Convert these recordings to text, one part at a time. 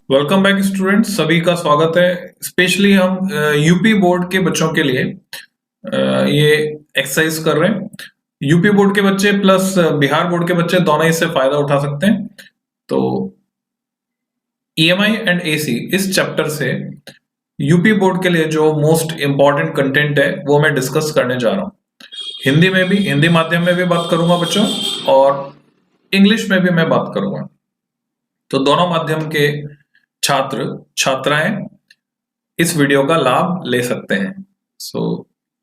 Welcome back students, सभी का स्वागत है। स्पेशली हम यूपी बोर्ड के बच्चों के लिए ये एक्सरसाइज कर रहे हैं। यूपी बोर्ड के बच्चे प्लस बिहार बोर्ड के बच्चे दोनों इससे फायदा उठा सकते हैं। तो ईएमआई एंड एसी इस चैप्टर से यूपी बोर्ड के लिए जो मोस्ट इंपॉर्टेंट कंटेंट है वो मैं डिस्कस करने जा रहा हूँ। हिंदी में भी, हिंदी माध्यम में भी बात करूंगा बच्चों, और इंग्लिश में भी मैं बात करूंगा। तो दोनों माध्यम के छात्र छात्राएं इस वीडियो का लाभ ले सकते हैं। So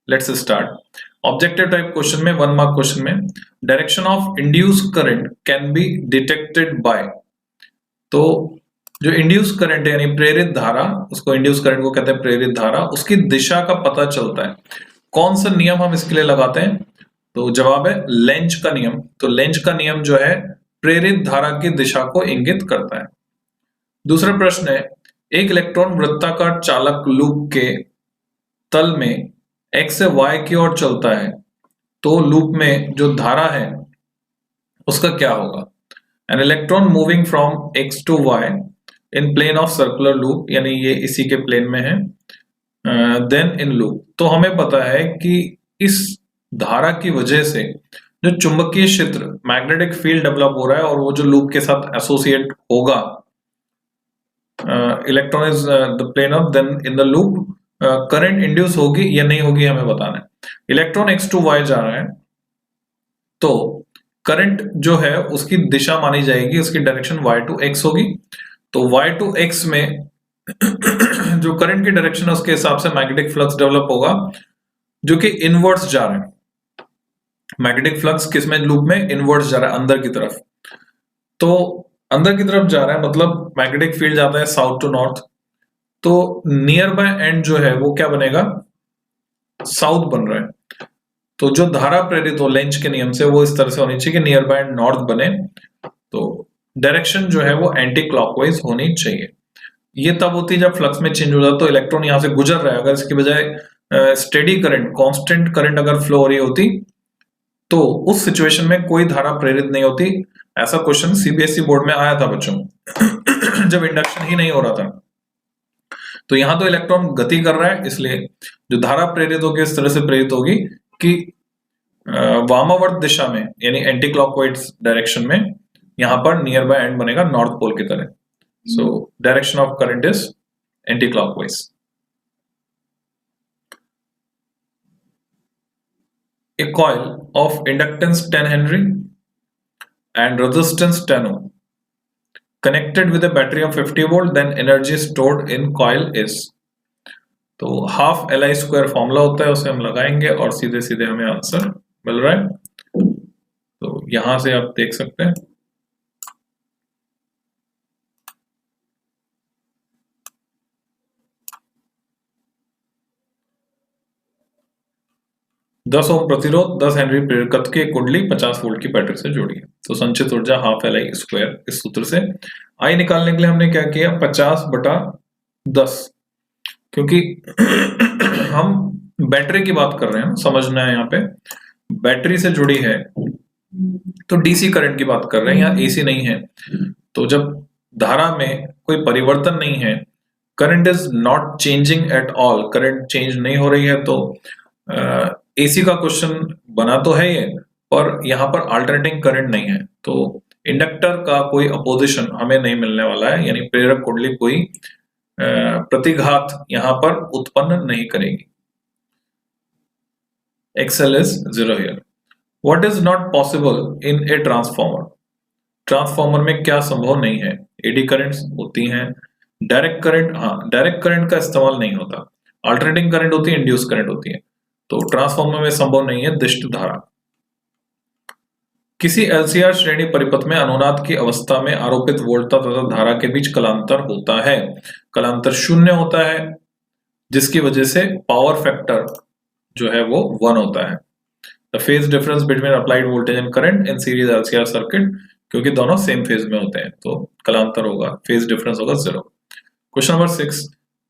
let's start. Objective type question में 1 मार्क क्वेश्चन में direction of induce current can be detected by. तो जो इंड्यूस करंट है यानी प्रेरित धारा, उसको इंड्यूस करंट को कहते हैं प्रेरित धारा, उसकी दिशा का पता चलता है। कौन सा नियम हम इसके लिए लगाते हैं? तो जवाब है लेंज का नियम। तो लेंज का नियम जो है प्रेरित धारा की दिशा को इंगित करता है। दूसरा प्रश्न है, एक इलेक्ट्रॉन वृत्ताकार चालक लूप के तल में x से y की ओर चलता है, तो लूप में जो धारा है उसका क्या होगा? An electron moving from x to y in plane of circular loop, यानी ये इसी के प्लेन में है, देन इन लूप। तो हमें पता है कि इस धारा की वजह से जो चुंबकीय क्षेत्र मैग्नेटिक फील्ड डेवलप हो रहा है और वो जो लूप के साथ एसोसिएट होगा, electron is the plane of, then in the loop current induce होगी या नहीं होगी हमें बताना है। इलेक्ट्रॉन x टू y जा रहा है तो करंट जो है उसकी दिशा मानी जाएगी, उसकी डायरेक्शन y टू x होगी। तो y टू x में जो करंट की डायरेक्शन है उसके हिसाब से मैग्नेटिक फ्लक्स डेवलप होगा जो कि इनवर्स जा रहा है। मैग्नेटिक फ्लक्स किसमें? लूप में इनवर्स जा रहा है, अंदर की तरफ। तो अंदर की तरफ जा रहा है मतलब मैग्नेटिक फील्ड जाता है साउथ टू नॉर्थ, तो नियर बाय एंड जो है वो क्या बनेगा? साउथ बन रहा है। तो जो धारा प्रेरित हो लेंज के नियम से वो इस तरह से होनी चाहिए कि नियर बाय एंड नॉर्थ बने। तो डायरेक्शन जो है वो एंटी क्लॉकवाइज होनी चाहिए। ये तब होती है जब फ्लक्स में चेंज हो जाता है। तो इलेक्ट्रॉन यहां से गुजर रहा है, अगर इसकी बजाय स्टेडी करंट, कांस्टेंट करंट अगर फ्लो हो रही होती तो उस सिचुएशन में कोई धारा प्रेरित नहीं होती। ऐसा क्वेश्चन सीबीएसई बोर्ड में आया था बच्चों जब इंडक्शन ही नहीं हो रहा था। तो यहां तो इलेक्ट्रॉन गति कर रहा है, इसलिए जो धारा प्रेरित होगी इस तरह से प्रेरित होगी कि वामावर्त दिशा में यानी एंटी क्लॉकवाइज डायरेक्शन में यहां पर नियर बाय एंड बनेगा नॉर्थ पोल की तरह। So direction of current is anti clockwise. A coil of inductance 10 Henry and resistance 10 ohm connected with a battery of 50 volt, then energy stored in coil is। तो half LI square formula होता है, उसे हम लगाएंगे और सीधे सीधे हमें आंसर मिल रहा है। तो यहां से आप देख सकते हैं दस ओम प्रतिरोध 10 हेनरी प्रेरकत्व की कुंडली 50 वोल्ट की बैटरी से जोड़ी है। तो संचित ऊर्जा हाफ LI स्क्वायर, इस सूत्र से आई निकालने के लिए हमने क्या किया? 50/10, क्योंकि हम बैटरी की बात कर रहे हैं, समझना है यहाँ पे बैटरी से जुड़ी है तो डीसी करंट की बात कर रहे हैं, यहाँ एसी नहीं है। तो जब धारा में कोई परिवर्तन नहीं है, current is not changing at all, current change नहीं हो रही है, तो एसी का क्वेश्चन बना तो है ये, पर यहाँ पर अल्टरनेटिंग करंट नहीं है, तो इंडक्टर का कोई अपोजिशन हमें नहीं मिलने वाला है, यानी प्रेरक कुंडली कोई प्रतिघात यहाँ पर उत्पन्न नहीं करेगी। XL is 0 here. What is not possible in a transformer? Transformer में क्या संभव नहीं है? एडी करंट्स होती हैं, डायरेक्ट करंट, हाँ डायरेक्ट करंट का इस्तेमाल नहीं होता, अल्टरनेटिंग करंट होती है, इंड्यूस करंट होती है। तो ट्रांसफॉर्मर में संभव नहीं है दिष्ट धारा। किसी LCR श्रेणी परिपथ में अनुनाद की अवस्था में आरोपित वोल्टता तथा धारा के बीच कलांतर होता है। कलांतर 0 होता है, जिसकी वजह से पावर फैक्टर जो है वो 1 होता है। The phase difference between applied voltage and current in series LCR circuit, क्योंकि दोनों सेम फेज में होते हैं तो कलांतर होगा, फेज डिफरेंस होगा 0। Question number 6,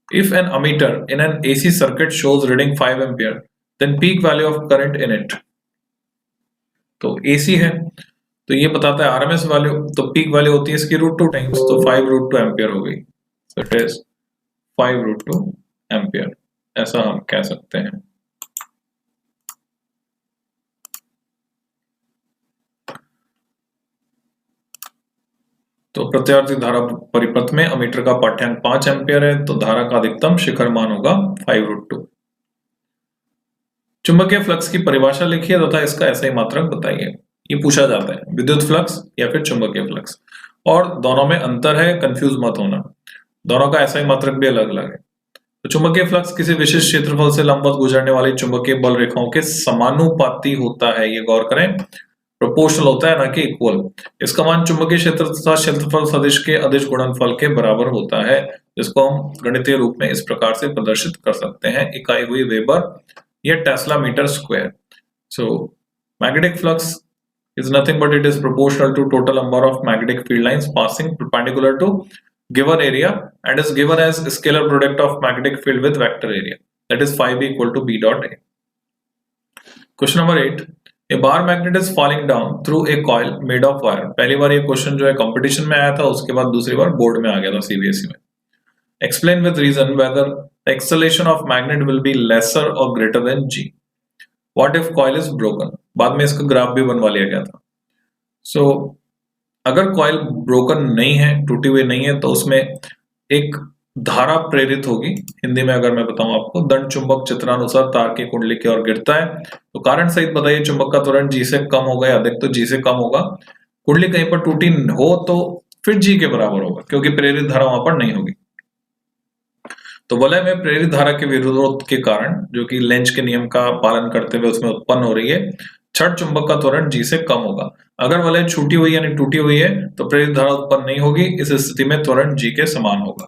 if an ammeter in an AC circuit shows reading 5 ampere, then peak value of current in it. तो AC है तो ये बताता है RMS वैल्यू, तो पीक वैल्यू होती है इसकी √2 टाइम्स, तो 5√2 एम्पियर हो गई। So it is 5√2 एम्पियर, ऐसा हम कह सकते हैं। तो प्रत्यावर्ती धारा परिपथ में अमीटर का पाठ्यांक 5 एम्पियर है, तो धारा का अधिकतम शिखर मान होगा 5√2। चुंबकीय फ्लक्स की परिभाषा लिखिए तथा इसका एसआई मात्रक बताइए। ये पूछा जाता है, विद्युत फ्लक्स या फिर चुंबकीय फ्लक्स, और दोनों में अंतर है, कंफ्यूज मत होना, दोनों का एसआई मात्रक भी अलग अलग है। तो चुंबकीय फ्लक्स किसी विशिष्ट क्षेत्रफल से लंबवत गुजरने वाली चुंबकीय बल रेखाओं के समानुपाती होता है, ये गौर करें, प्रोपोर्शनल होता है, ना कि इक्वल। इसका मान चुंबकीय क्षेत्र तथा क्षेत्रफल सदिश के अदिश गुणनफल के बराबर होता है, जिसको हम गणितीय रूप में इस प्रकार से प्रदर्शित कर सकते हैं, इकाई हुई वेबर या tesla metre square. So magnetic flux is nothing but it is proportional to total number of magnetic field lines passing perpendicular to given area and is given as scalar product of magnetic field with vector area, that is phi b equal to b dot a. Question number 8, a bar magnet is falling down through a coil made of wire. पहली बार ये question जो है competition में आया था, उसके बाद दूसरी बार बोर्ड में आ गया था सीबीएसई में। Explain with reason whether the acceleration of magnet will be lesser or greater than g. What if coil is broken? बाद में इसका ग्राफ भी बनवा लिया गया था। So, अगर कॉइल ब्रोकन नहीं है, टूटी हुई नहीं है, तो उसमें एक धारा प्रेरित होगी। हिंदी में अगर मैं बताऊं आपको, दंड चुंबक चित्रानुसार तार की कुंडली की ओर गिरता है, तो कारण सहित बताइए चुंबक का त्वरण जी से कम होगा या अधिक, तो जी से कम होगा। कुंडली कहीं पर टूटी हो तो फिर जी के बराबर होगा, क्योंकि प्रेरित धारा वहां पर नहीं होगी। तो वलय में प्रेरित धारा के विरोध के कारण, जो कि लेंज के नियम का पालन करते हुए उसमें उत्पन्न हो रही है, छड़ चुंबक का त्वरण जी से कम होगा। अगर वलय छूटी हुई यानी टूटी हुई है, तो प्रेरित धारा उत्पन्न नहीं होगी, इस स्थिति में त्वरण जी के समान होगा।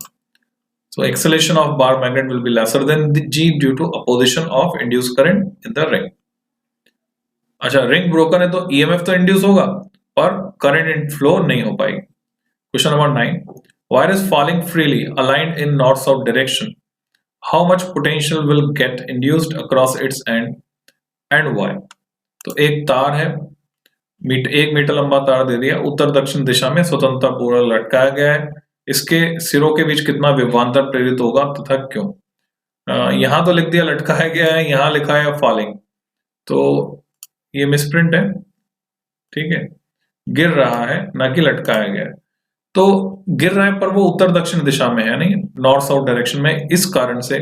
So acceleration of bar magnet will be lesser than g due to opposition of induced current in the ring. अच्छा, रिंग ब्रोकन है तो ईएमएफ तो इंड्यूस होगा, पर करंट फ्लो नहीं हो पाएगी। Question number 9, wire is falling freely aligned in north south direction. How much potential will get induced across its end and why? तो एक तार है, 1 मीटर लंबा तार दे दिया, उत्तर दक्षिण दिशा में स्वतंत्रता पूर्वक लटकाया गया है। इसके सिरों के बीच कितना विभवांतर प्रेरित होगा तथा क्यों? यहां तो लिख दिया लटकाया गया है, यहां लिखा है फॉलिंग, तो ये मिसप्रिंट है, ठीक है, गिर रहा है ना कि लटकाया गया है। तो गिर रहा है पर वो उत्तर दक्षिण दिशा में है, नहीं नॉर्थ साउथ डायरेक्शन में। इस कारण से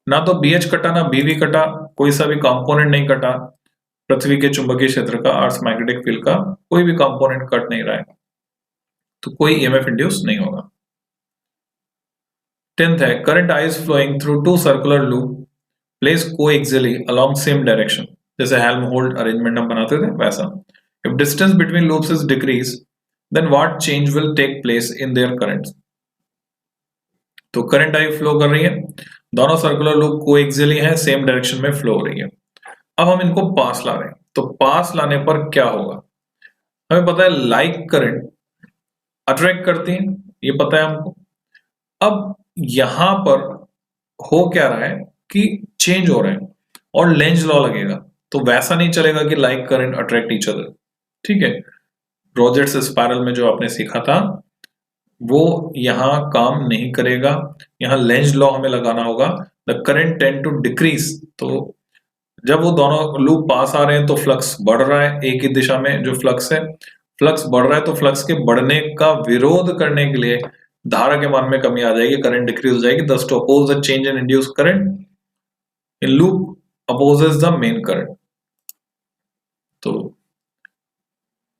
ना तो BH कटा ना BV कटा, कोई सा भी कंपोनेंट नहीं कटा, पृथ्वी के चुंबकीय क्षेत्र का, अर्थ मैग्नेटिक फील्ड का कोई भी कंपोनेंट कट नहीं रहा है, तो कोई ईएमएफ इंड्यूस नहीं होगा। 10th है, current I is flowing through two circular loop placed coaxially along same direction, जैसे हेल्महोल्ट्ज अरेंजमेंट हम बनाते थे वैसा। If distance between loops is decreased, then what change will take place in their currents? तो current I flow कर रही है, दोनों सर्कुलर लूप कोएक्सियली हैं, सेम डायरेक्शन में फ्लो हो रही है। अब हम इनको पास ला रहे हैं, तो पास लाने पर क्या होगा? हमें पता है लाइक करंट अट्रैक्ट करती है, ये पता है हमको। अब यहां पर हो क्या रहा है कि चेंज हो रहा है और लेंज लॉ लगेगा, तो वैसा नहीं चलेगा कि like current attract each other, ठीक है। रोजेट्स स्पाइरल में जो आपने सीखा था वो यहां काम नहीं करेगा, यहां लेंज लॉ हमें लगाना होगा, the current tend to decrease. तो जब वो दोनों लूप पास आ रहे हैं तो फ्लक्स बढ़ रहा है, एक ही दिशा में जो फ्लक्स है, फ्लक्स बढ़ रहा है, तो फ्लक्स के बढ़ने का विरोध करने के लिए धारा के मान में कमी आ जाएगी, करंट डिक्रीज हो जाएगी। Thus to oppose the change in induce current in loop opposes the main current. तो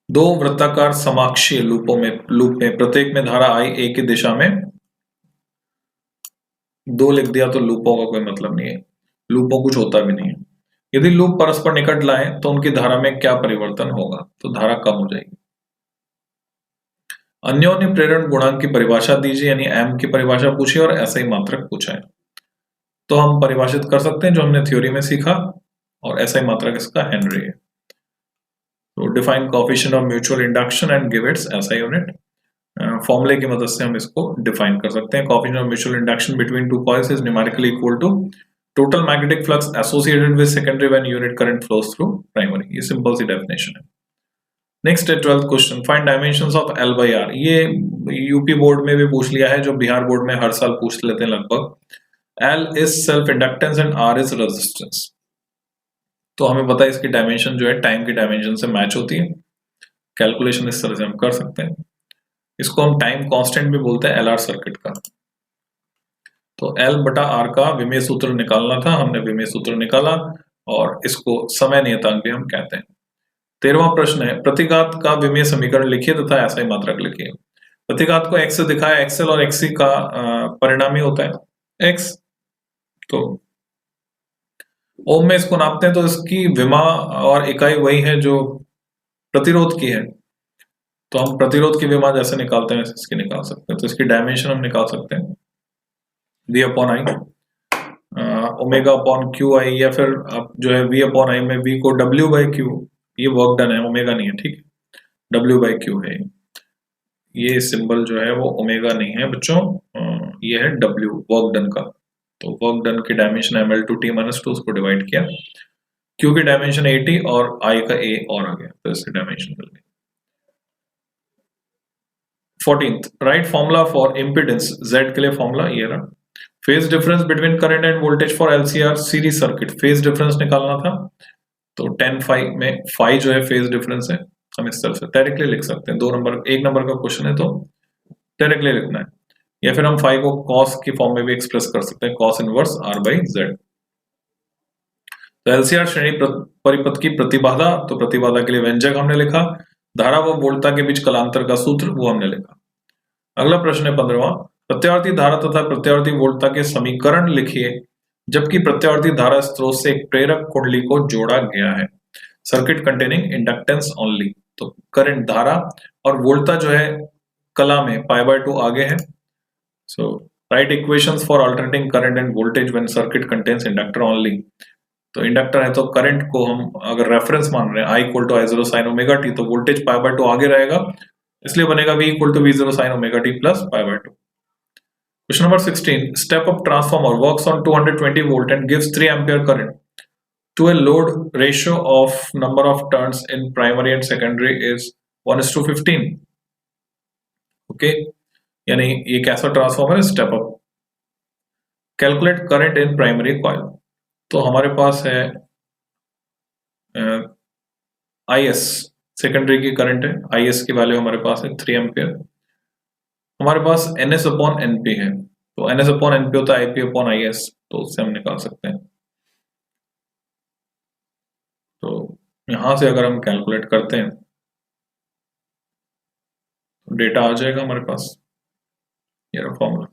दो वृत्ताकार समाक्षीय लूप में प्रत्येक में धारा आई एक ही दिशा में, दो लिख दिया तो लूपों का कोई मतलब नहीं है, लूपों कुछ होता भी नहीं है। यदि लूप परस्पर निकट लाएं तो उनकी धारा में क्या परिवर्तन होगा? तो धारा कम हो जाएगी। अन्योन्य प्रेरण गुणांक की परिभाषा दीजिए, यानी एम की परिभाषा पूछी और ऐसा ही मात्रक पूछा है, तो हम परिभाषित कर सकते हैं जो हमने थ्योरी में सीखा, और ऐसा ही मात्रक इसका हेनरी है। तो define coefficient of mutual induction and give its SI unit. फॉर्मूले की मदद से हम इसको डिफाइन कर सकते हैं। Coefficient of mutual induction between two coils is numerically equal to total magnetic flux associated with secondary when unit current flows through primary. ये सिंपल सी डेफिनेशन है। नेक्स्ट है 12th question, find dimensions of L by R। ये UP board में भी पूछ लिया है, जो बिहार बोर्ड में हर साल पूछ लेते हैं लगभग। L is self inductance and R is resistance. तो हमें पता है इसकी डायमेंशन जो है टाइम की डायमेंशन से मैच होती है। कैलकुलेशन इस तरह से हम कर सकते हैं। इसको हम टाइम कांस्टेंट भी बोलते हैं LR सर्किट का। तो L बटा R का विमेय सूत्र निकालना था, हमने विमेय सूत्र निकाला और इसको समय नियतांक भी हम कहते हैं। 13वां प्रश्न है, प्रतिघात का विमेय समीकरण लिखिए तथा ऐसा ही मात्रक लिखिए। प्रतिघात को x से दिखाया, XL और XC का परिणामी होता है x। तो ओम में इसको नापते हैं तो इसकी विमा और इकाई वही है जो प्रतिरोध की है। तो हम प्रतिरोध की विमा जैसे निकालते हैं इसकी निकाल सकते हैं। तो इसकी डायमेंशन हम निकाल सकते हैं V upon I, omega upon Q I, या फिर आप जो है V अपॉन आई में V को W बाई क्यू, ये वर्क डन है, ओमेगा नहीं है, ठीक है, W बाई क्यू है। ये सिंबल जो है वो ओमेगा नहीं है बच्चों, ये है W वर्क डन का। तो वर्क डन की डायमेंशन ml/t - 2, उसको डिवाइड किया, Q की डायमेंशन 80 और I का A और आ गया, तो इसकी डायमेंशन मिल गई। 14th, right formula for impedance Z के लिए फॉर्मूला ये रहा। Phase difference between current and voltage for LCR series circuit, phase difference निकालना था। तो 10 फाई में फाई जो है फेज डिफरेंस है, हम इस तरह से डायरेक्टली लिख सकते हैं। 1 नंबर का क्वेश्चन है तो डायरेक्टली लिखना है, या फिर हम फाई को कॉस की फॉर्म में भी एक्सप्रेस कर सकते हैं, cos inverse R by Z। तो LCR श्रेणी परिपथ की प्रतिबाधा, तो प्रतिबाधा के लिए व्यंजक हमने लिखा, धारा व वोल्टता के बीच कलांतर का सूत्र वो हमने लिखा। अगला प्रश्न है 15वां, प्रत्यावर्ती धारा तथा प्रत्यावर्ती वोल्टता के समीकरण लिखिए जबकि प्रत्यावर्ती धारा स्रोत से एक प्रेरक कुंडली को जोड़ा गया है। Circuit containing inductance only. तो करंट धारा और वोल्टता जो है कला में π/2 आगे है। So right equations for alternating current and voltage when circuit contains inductor only. तो इंडक्टर है तो करंट को हम अगर रेफरेंस मान रहे हैं I = I0 sin ωt, तो वोल्टेज π/2 आगे रहेगा, इसलिए बनेगा V = V0 sin ωt plus π/2। Question number 16, step up transformer works on 220 volt and gives 3 ampere current to a load ratio of number of turns in primary and secondary is 1:15। Okay, यानी ये कैसा transformer है, step up. Calculate current in primary coil. तो हमारे पास है IS, secondary की current है, IS की वैल्यू हमारे पास है 3 एम्पियर। हमारे पास NS/NP है, तो NS/NP होता है IP/IS, तो उससे हम निकाल सकते हैं। तो यहां से अगर हम कैलकुलेट करते हैं तो डेटा आ जाएगा हमारे पास, ये रहा फॉर्मूला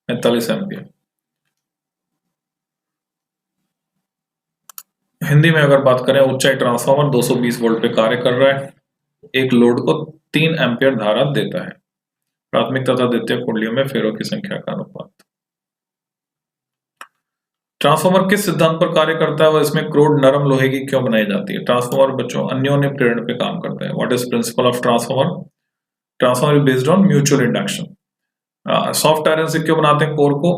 45 एम्पियर। हिंदी में अगर बात करें, ऊंचाई ट्रांसफार्मर 220 वोल्ट पे कार्य कर रहा है, एक लोड को 3 एम्पियर धारा देता है। प्राथमिक तथा द्वितीयक कुंडलियों में फेरों की संख्या का अनुपात। ट्रांसफार्मर किस सिद्धांत पर कार्य करता है और इसमें क्रोड नरम लोहे की क्यों बनाई जाती है? ट्रांसफार्मर बच्चों अन्योन्य प्रेरण पे काम करता है। What is principle of transformer? Transformer is based on mutual induction. Soft iron से क्यों बनाते हैं कोर को?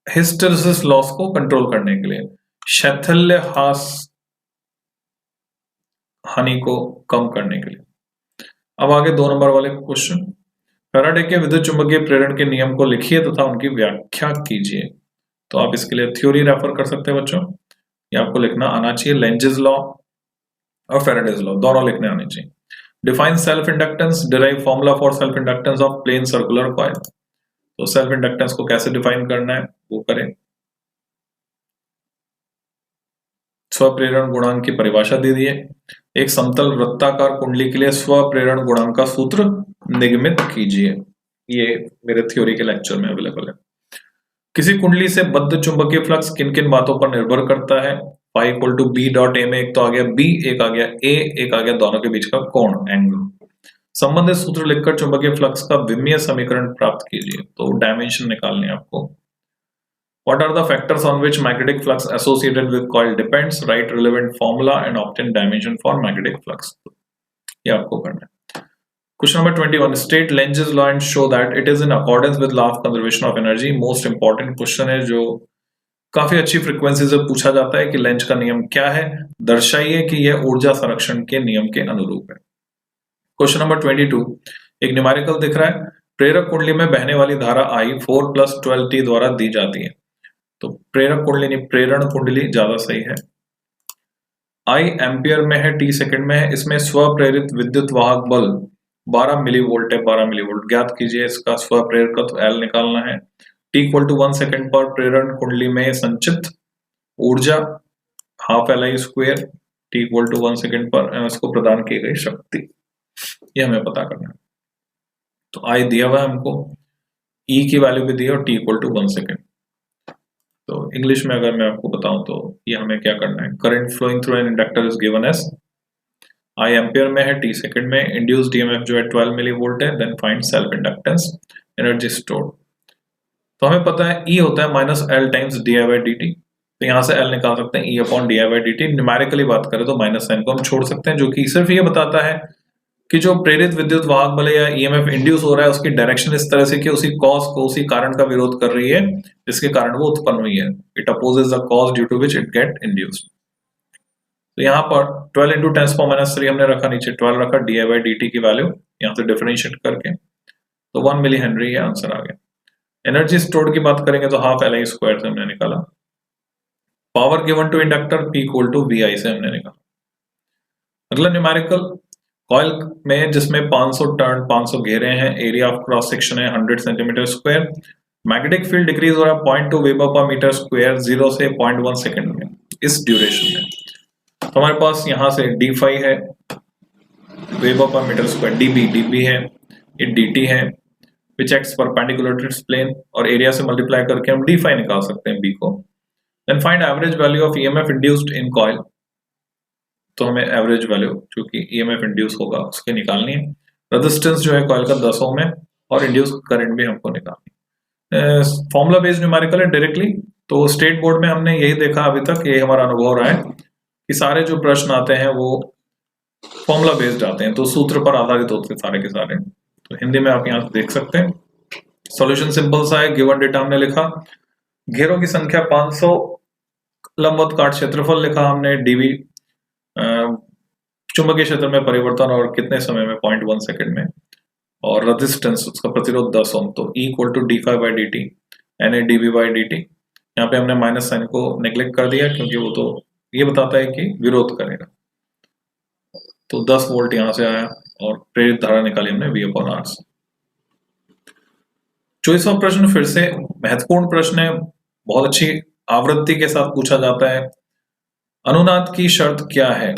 हिस्टेरेसिस लॉस को कंट्रोल करने के लिए, शैथिल्य हानि को कम करने के लिए। अब आगे 2 नंबर वाले क्वेश्चन, फैराडे के विद्युत चुंबकीय प्रेरण के नियम को लिखिए तथा उनकी व्याख्या कीजिए। तो आप इसके लिए थ्योरी रेफर कर सकते हैं बच्चों, ये आपको लिखना आना चाहिए। लेंजेस लॉ और फैराडेज लॉ दोनों लिखने आने चाहिए। Define self inductance, derive formula for self inductance of plane circular coil. तो सेल्फ इंडक्टेंस को कैसे डिफाइन करना है वो करें। स्वप्रेरण गुणांक की परिभाषा दे दी है। एक समतल वृत्ताकार कुंडली के लिए स्वप्रेरण गुणांक का सूत्र निगमित कीजिए। ये मेरे थ्योरी के लेक्चर में अवेलेबल है। किसी कुंडली से बद्ध चुंबकीय फ्लक्स किन किन बातों पर निर्भर करता है? phi = B.A में एक तो आ गया B, एक आ गया A, एक आ गया दोनों के बीच का कोण, एंगल। संबंधित सूत्र लिखकर चुंबकीय फ्लक्स का विमीय समीकरण प्राप्त कीजिए। तो डायमेंशन निकालने आपको। What are the factors on which magnetic flux associated with coil depends? Write relevant formula and obtain dimension for magnetic flux. ये आपको करना है। Question number 21. State Lenge's law and show that it is in accordance with law of conservation of energy. Most important question है जो काफी अच्छी frequency से पूछा जाता है कि लेंज का नियम क्या है, दर्शाइए कि यह ऊर्जा संरक्षण के नियम के अनुरूप है। क्वेश्चन नंबर 22, एक न्यूमेरिकल दिख रहा है, प्रेरक कुंडली में बहने वाली धारा I 4 + 12t द्वारा दी जाती है। तो प्रेरक कुंडली नहीं, प्रेरण कुंडली ज्यादा सही है। I एम्पियर में है, t सेकंड में है। इसमें स्वप्रेरित विद्युत वाहक बल 12 मिलीवोल्ट है, 12 मिलीवोल्ट। ज्ञात कीजिए इसका स्वप्रेरकत्व L निकालना है। t = 1 सेकंड पर प्रेरण कुंडली में संचित ऊर्जा ½ Li², t = 1 सेकंड पर इसको प्रदान की गई शक्ति, ये हमें पता करना है। तो I दिया हुआ है हमको, E की वैल्यू भी दी है और t = 1 सेकंड। तो इंग्लिश में अगर मैं आपको बताऊं तो ये हमें क्या करना है, current flowing through an inductor is given as I ampere में है, t सेकंड में, इंड्यूस्ड ईएमएफ जो है 12 मिलीवोल्ट है, then find self inductance, energy stored. तो हमें पता है E होता है -L टाइम्स di/dt, तो यहाँ से L निकाल सकते हैं, E/di/dt। न्यूमेरिकली बात करें तो माइनस साइन को हम छोड़ सकते हैं, जो कि सिर्फ ये बताता है कि जो प्रेरित विद्युत वाहक बल या ईएमएफ इंड्यूस हो रहा है उसकी डायरेक्शन इस तरह से कि उसी कॉज को, उसी कारण का विरोध कर रही है जिसके कारण वो उत्पन्न हुई है। It opposes the cause due to which it get induced. तो यहाँ पर 12 × 10⁻³ हमने रखा, नीचे 12 रखा, di/dt की वैल्यू यहाँ से डिफरेंशिएट करके, तो 1 मिली हेनरी ये आंसर आ गया। एनर्जी स्टोर्ड की बात करेंगे तो ½ Li² से हमने निकाला। Power given to inductor P = VI से हमने निकाला। अगला न्यूमेरिकल, कॉइल में जिसमें 500 टर्न, 500 घेरे हैं, एरिया ऑफ क्रॉस सेक्शन है 100 सेंटीमीटर², मैग्नेटिक फील्ड डिक्रीज हो रहा है 0.2 वेबर/मीटर², 0 से 0.1 सेकंड में, इस ड्यूरेशन में। तो हमारे पास यहाँ से d5 है, वेबर/मीटर², db है, ये dt है, which acts perpendicular to its plane, और एरिया से मल्टीप्लाई करके हम d5 निकाल सकते हैं b को। Then find average value of EMF induced in coil. तो हमें एवरेज वैल्यू जो कि ईएमएफ इंड्यूस होगा उसके निकालनी है। रेजिस्टेंस जो है कॉइल का 10 ओम है, और इंड्यूस करंट भी हमको निकालनी है। फॉर्मूला बेस्ड न्यूमेरिकल है डायरेक्टली। तो स्टेट बोर्ड में हमने यही देखा अभी तक, ये हमारा अनुभव रहा है कि सारे जो प्रश्न आते हैं वो फॉर्मूला बेस्ड आते हैं, तो सूत्र पर आधारित होते हैं सारे के सारे। तो हिंदी में आप यहाँ देख सकते हैं। सॉल्यूशन सिंपल सा है, गिवन डेटा हमने लिखा, घेरों की संख्या 500, लंबवत काट क्षेत्रफल लिखा हमने, dv चुंबकीय क्षेत्र में परिवर्तन और कितने समय में, 0.1 सेकंड में, और रेजिस्टेंस उसका प्रतिरोध 10 ओम, तो E = d5/dt NA/dB/dt। यहाँ पे हमने माइनस साइन को नेग्लेक्ट कर दिया क्योंकि वो तो ये बताता है कि विरोध करेगा। तो 10 वोल्ट यहाँ से आया और प्रेरित धारा निकाली हमने V/R से। 24वां प्रश्न फिर से महत्वपूर्ण प्रश्न है, बहुत अच्छी आवृत्ति के साथ पूछा जाता है। अनुनाद की शर्त क्या है?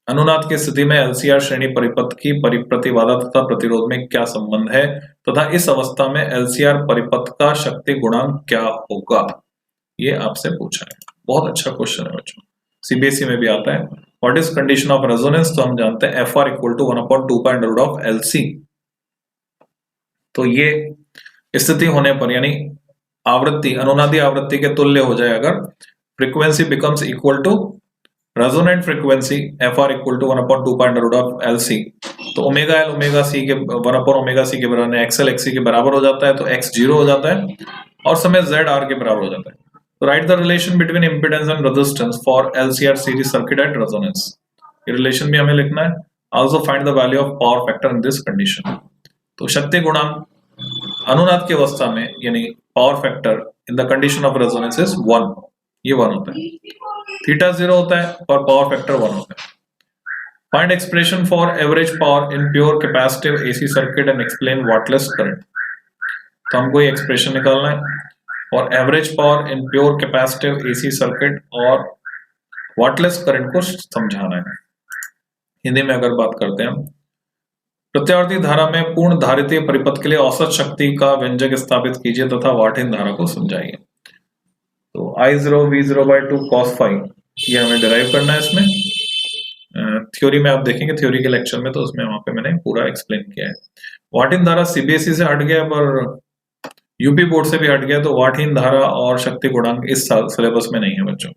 अनुनाद की स्थिति में LCR श्रेणी परिपथ की प्रतिबाधा तथा प्रतिरोध में क्या संबंध है, तथा इस अवस्था में LCR परिपथ का शक्ति गुणांक क्या होगा, ये आपसे पूछा है। बहुत अच्छा क्वेश्चन है बच्चों, CBSE में भी आता है। What is condition of resonance? तो हम जानते हैं FR = 1/2π√LC। तो ये स्थिति होने पर, यानी आवृत्ति अनुनादी आवृत्ति के तुल्य हो जाए अगर, frequency becomes equal to resonant frequency FR = 1/2π√LC। तो ω/L ω/C के 1/ω/C के बराबर, XL XC के बराबर हो जाता है, तो X 0 हो जाता है और समय Z R के बराबर हो जाता है। तो right the relation between impedance and resistance for LCR series circuit at resonance. ये रिलेशन भी हमें लिखना है। Also find the value of power factor in this condition. तो शक्ति गुणांक अनुनाद की अवस्था में, यानी power factor in the condition of resonance is 1, ये 1 होता है। थीटा 0 होता है और पावर फैक्टर 1 होता है। Find expression for average power in pure capacitive AC circuit and explain wattless current. तो हमको ये एक्सप्रेशन निकालना है और average power in pure capacitive AC circuit और वाटलेस करंट को समझाना है। हिंदी में अगर बात करते हैं, प्रत्यावर्ती धारा में पूर्ण धारितीय परिपथ के लिए औसत शक्ति का व्यंजक स्थापित कीजिए तथा वाटहीन धारा को समझाइए। तो I0 V0/2 cos phi, ये हमें डिराइव करना है इसमें। थ्योरी में आप देखेंगे, थ्योरी के लेक्चर में, तो उसमें वहां पे मैंने पूरा एक्सप्लेन किया है। वाटहीन धारा CBSE से हट गया पर यूपी बोर्ड से भी हट गया, तो वाटहीन धारा और शक्ति गुणांक इस सिलेबस में नहीं है बच्चों,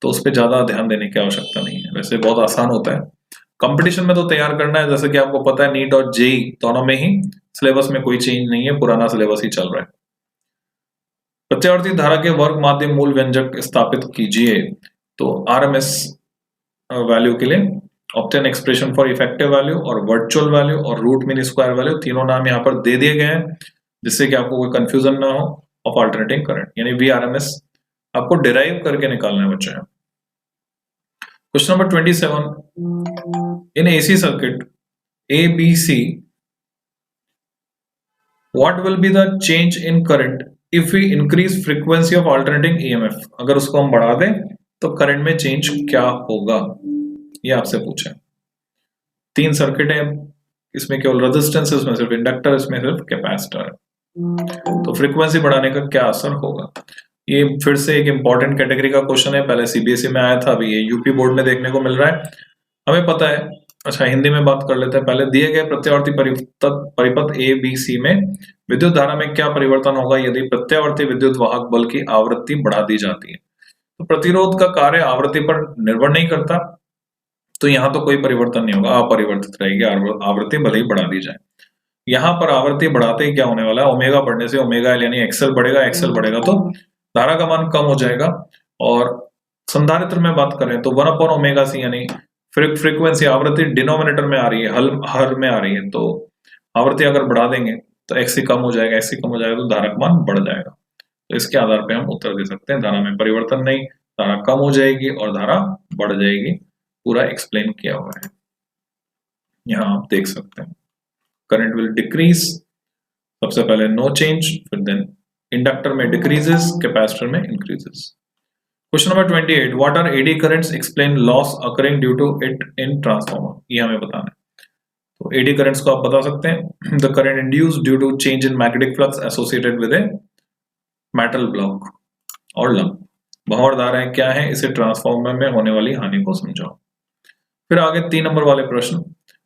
तो उस पर ज्यादा ध्यान देने की आवश्यकता नहीं है। वैसे बहुत आसान होता है, कंपटीशन में तो तैयार करना है, जैसे कि आपको पता है नीट और जेई दोनों में ही सिलेबस में कोई चेंज नहीं है, पुराना सिलेबस ही चल रहा है। प्रत्यावर्ती धारा के वर्ग माध्य मूल व्यंजक स्थापित कीजिए। तो आरएमएस वैल्यू के लिए obtain expression for effective value और वर्चुअल वैल्यू और रूट मीन स्क्वायर वैल्यू, तीनों नाम यहाँ पर दे दिए गए हैं जिससे कि आपको कोई कंफ्यूजन ना हो ऑफ अल्टरनेटिंग करंट, यानी वीआरएमएस आपको डिराइव करके निकालना है बच्चे। Question number 27, in AC circuit ABC, what will be the change in current if we increase frequency of alternating EMF? अगर उसको हम बढ़ा दें तो करंट में चेंज क्या होगा, ये आपसे पूछा है। 3 सर्किट है, इसमें केवल रेजिस्टेंस, इसमें सिर्फ इंडक्टर, इसमें सिर्फ कैपेसिटर है। तो फ्रीक्वेंसी बढ़ाने का क्या असर होगा? ये फिर से एक इंपॉर्टेंट कैटेगरी का क्वेश्चन है, पहले सीबीएसई में आया था, अभी ये यूपी बोर्ड में देखने को मिल रहा है। हमें पता है, अच्छा हिंदी में बात कर लेते हैं। पहले दिए गए प्रत्यावर्ती परिपथ ए बी सी में विद्युत धारा में क्या परिवर्तन होगा यदि प्रत्यावर्ती विद्युत वाहक बल की आवृत्ति बढ़ा दी जाती है? तो प्रतिरोध का कार्य आवृत्ति पर निर्भर नहीं करता, तो यहाँ तो कोई परिवर्तन नहीं होगा, अपरिवर्तित रहेगी आवृत्ति भले ही बढ़ा दी जाए। यहाँ पर आवृत्ति बढ़ाते ही क्या होने वाला है, ओमेगा बढ़ने से ओमेगा एल यानी एक्सएल बढ़ेगा, एक्सएल बढ़ेगा तो धारा का मान कम हो जाएगा। और संधारित्र में बात करें तो 1/ओमेगा सी यानी फ्रीक्वेंसी आवृत्ति डिनोमिनेटर में आ रही है, हर में आ रही है, तो आवृत्ति अगर बढ़ा देंगे तो एक्सी कम हो जाएगा, एक्सी कम हो जाएगा तो धारा का मान बढ़ जाएगा। तो इसके आधार पे हम उत्तर दे सकते हैं धारा में परिवर्तन नहीं, धारा कम हो जाएगी और धारा बढ़ जाएगी। पूरा एक्सप्लेन किया हुआ है, यहाँ आप देख सकते हैं। करंट विल डिक्रीज, सबसे पहले नो चेंज, फिर देन इंडक्टर में डिक्रीजेस, कैपेसिटर में increases. Question number 28, what are eddy currents, explain loss occurring due to it in transformer, ये हमें बताना है। तो एडी करंट्स को आप बता सकते हैं, the current induced due to change in magnetic flux associated with a metal block और लंप। भंवर धाराएं क्या है, इसे ट्रांसफार्मर में होने वाली हानि को समझाओ। फिर आगे 3 नंबर वाले प्रश्न,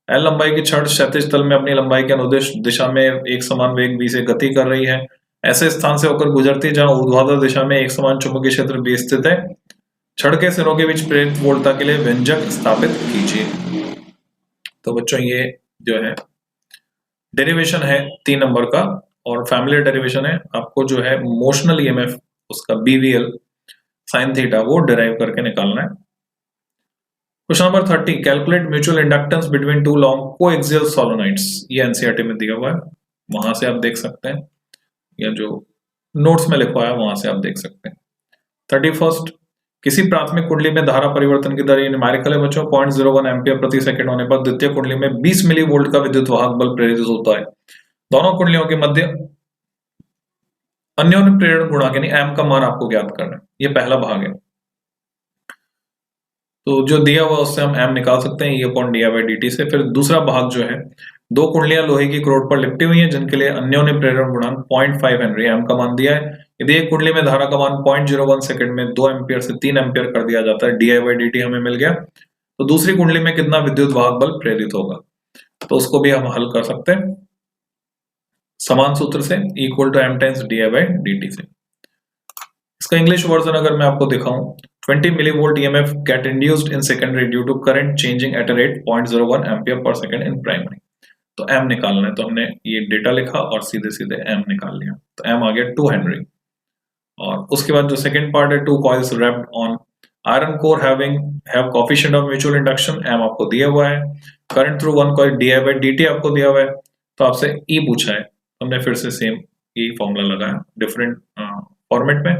एल लंबाई की छड़ क्षैतिज तल में अपनी लंबाई के अनुदिश दिशा में एक समान वेग v से गति कर रही है, ऐसे स्थान से होकर गुजरती जहां ऊर्ध्वाधर दिशा में एक समान चुंबकीय क्षेत्र B स्थित है। छड़ के सिरों के बीच प्रेरित वोल्टता के लिए व्यंजक स्थापित कीजिए। तो बच्चों ये जो है डेरिवेशन है 3 नंबर का, और फैमिलियर डेरिवेशन है, आपको जो है मोशनल ईएमएफ उसका BVL sin थीटा वो डिराइव करके निकालना है। Question number 30, calculate mutual inductance between 2 long coaxial सोलेनोइड्स, ये एनसीईआरटी में दिया हुआ है, वहां से आप देख सकते हैं, या जो नोट्स में लिखा है वहां से आप देख सकते हैं। 31, किसी प्राथमिक कुंडली में धारा परिवर्तन की दर न्यूमेरिकल है बच्चों, 0.01 एम्पियर प्रति सेकंड होने पर द्वितीय कुंडली में 20 मिली वोल्ट का विद्युत वाहक बल प्रेरित होता है। दोनों कुंडलियों के मध्य अन्योन्य प्रेरण गुणांक यानी एम का मान आपको ज्ञात करना है, ये पहला भाग है। तो जो दिया हुआ उससे हम एम निकाल सकते हैं, E/dI/dt से। फिर दूसरा भाग जो है, 2 कुंडलियां लोहे की क्रोड पर लिपटी हुई हैं जिनके लिए अन्योन्य प्रेरण गुणांक 0.5 हेनरी एम का मान दिया है। यदि एक कुंडली में धारा का मान 0.01 सेकंड में 2 एम्पियर से 3 एम्पियर कर दिया जाता है, dI/dt हमें मिल गया, तो दूसरी कुंडली में कितना विद्युत वाहक बल प्रेरित होगा, तो उसको भी हम हल कर सकते हैं समान सूत्र से, = m dI/dt से। इसका इंग्लिश वर्जन अगर मैं आपको दिखाऊं, 20 millivolt EMF get induced in secondary due to current changing at a rate 0.01 ampere per second in primary। तो M निकालना है, तो हमने ये डेटा लिखा और सीधे सीधे M निकाल लिया, तो M आ गया 2 हेनरी। और उसके बाद जो सेकंड पार्ट है, 2 coils wrapped on iron core have coefficient of mutual induction, M आपको दिया हुआ है। करंट थ्रू 1 coil dI/dt आपको दिया हुआ है, तो आपसे E पूछा है, हमने फिर से सेम E फॉर्मूला लगाया डिफरेंट फॉर्मेट में,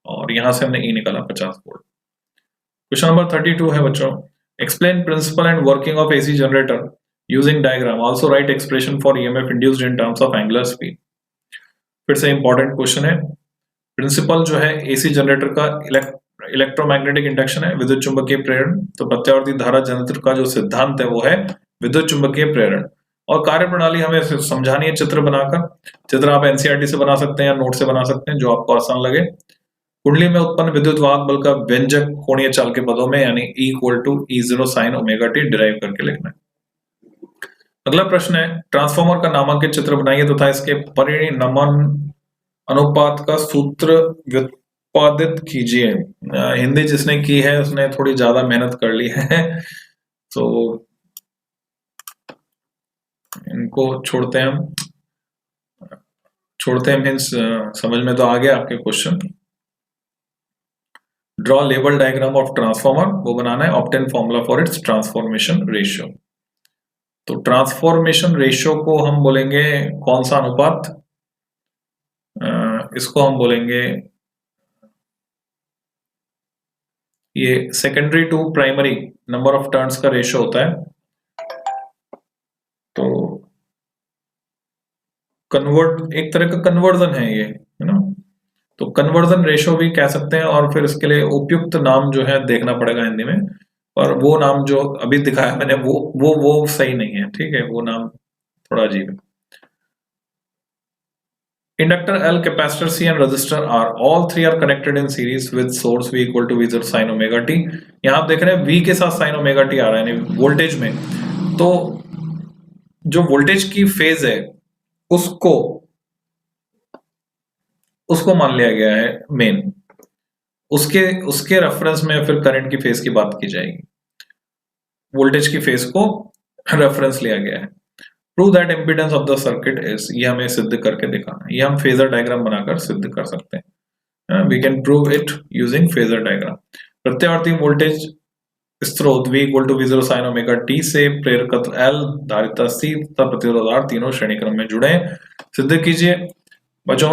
और यहां से हमने E निकाला 50 वोल्ट। क्वेश्चन नंबर 32 है बच्चों, explain principle and working of AC generator using diagram, also write expression for EMF induced in terms of angular speed. फिर से इंपॉर्टेंट क्वेश्चन है। प्रिंसिपल जो है एसी जनरेटर का इलेक्ट्रोमैग्नेटिक इंडक्शन है, विद्युत चुंबकीय प्रेरण। तो प्रत्यावर्ती धारा जनरेटर का जो सिद्धांत है वो है विद्युत चुंबकीय प्रेरण, और कार्यप्रणाली हमें समझानी है चित्र बनाकर। चित्र आप एनसीईआरटी से बना सकते हैं या नोट से बना सकते हैं, जो आपको आसान लगे। कुंडली में उत्पन्न विद्युत वाहक बल का व्यंजक कोणीय चाल के पदों में यानी E=E0 sin ωt डिराइव करके लिखना है। अगला प्रश्न है, ट्रांसफार्मर का नामांकित चित्र बनाइए तथा इसके परिणमन अनुपात का सूत्र व्युत्पादित कीजिए। हिंदी जिसने की है उसने थोड़ी ज्यादा मेहनत कर ली है, तो इनको छोड़ते हैं हम, छोड़ते हैं, मीन्स समझ में तो आ गया आपके question. Draw label diagram of transformer, वो बनाना है। Obtain formula for its transformation ratio. तो ट्रांसफॉर्मेशन रेशियो को हम बोलेंगे कौन सा अनुपात, इसको हम बोलेंगे ये secondary to primary number of turns का रेशियो होता है। तो कन्वर्ट एक तरह का कन्वर्जन है ये, है ना। तो कन्वर्जन रेशियो भी कह सकते हैं, और फिर इसके लिए उपयुक्त नाम जो है देखना पड़ेगा हिंदी में, और वो नाम जो अभी दिखाया मैंने वो सही नहीं है, ठीक है, वो नाम थोड़ा अजीब है। Inductor L, capacitor C and resistor R, all three are connected in series with source V equal to V0 sin omega t। यहाँ आप देख रहे हैं V के साथ sin omega t आ रहा है, यानी वोल्टेज में। तो जो वोल्टेज की फेज है उसको मान लिया गया है मेन, उसके रेफरेंस में फिर करंट की फेज की बात की जाएगी। वोल्टेज की फेज को रेफरेंस लिया गया है। Prove that impedance of the circuit is, ये हमें सिद्ध करके दिखाना है। ये हम फेजर डायग्राम बनाकर सिद्ध कर सकते हैं। We can prove it using phasor diagram. प्रत्यावर्ती वोल्टेज स्रोत V equal to V0 sin omega t से प्रेरकत्व L, धारिता C तथा प्रतिरोध R तीनों श्रेणी क्रम में जुड़े। सिद्ध कीजिए। बच्चों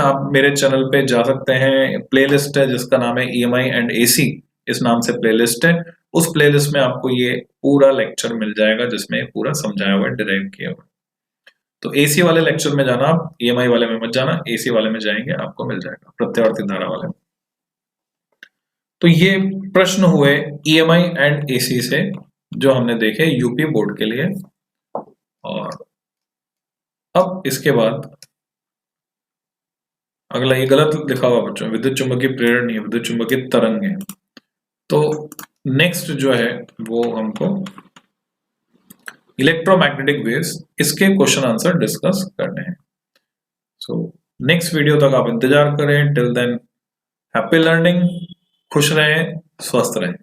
आप मेरे चैनल पे जा सकते हैं, प्लेलिस्ट है जिसका नाम है EMI एंड AC, इस नाम से प्लेलिस्ट है। उस प्लेलिस्ट में आपको ये पूरा लेक्चर मिल जाएगा जिसमें पूरा समझाया हुआ है, डिराइव किया हुआ। तो AC वाले लेक्चर में जाना आप, EMI वाले में मत जाना। AC वाले में जाएंगे आपको मिल जाएगा, प्रत्यावर्ती धारा वाले में। तो ये प्रश्न हुए EMI एंड AC से जो हमने देखे यूपी बोर्ड के लिए। और अब इसके बाद अगला, ये गलत लिखा हुआ बच्चों, विद्युत चुम्बकीय प्रेरण नहीं है, विद्युत चुम्बकीय तरंग है। तो नेक्स्ट जो है वो हमको इलेक्ट्रोमैग्नेटिक वेव्स, इसके क्वेश्चन आंसर डिस्कस करने हैं। सो नेक्स्ट वीडियो तक आप इंतजार करें। टिल देन हैप्पी लर्निंग, खुश रहें, स्वस्थ रहें।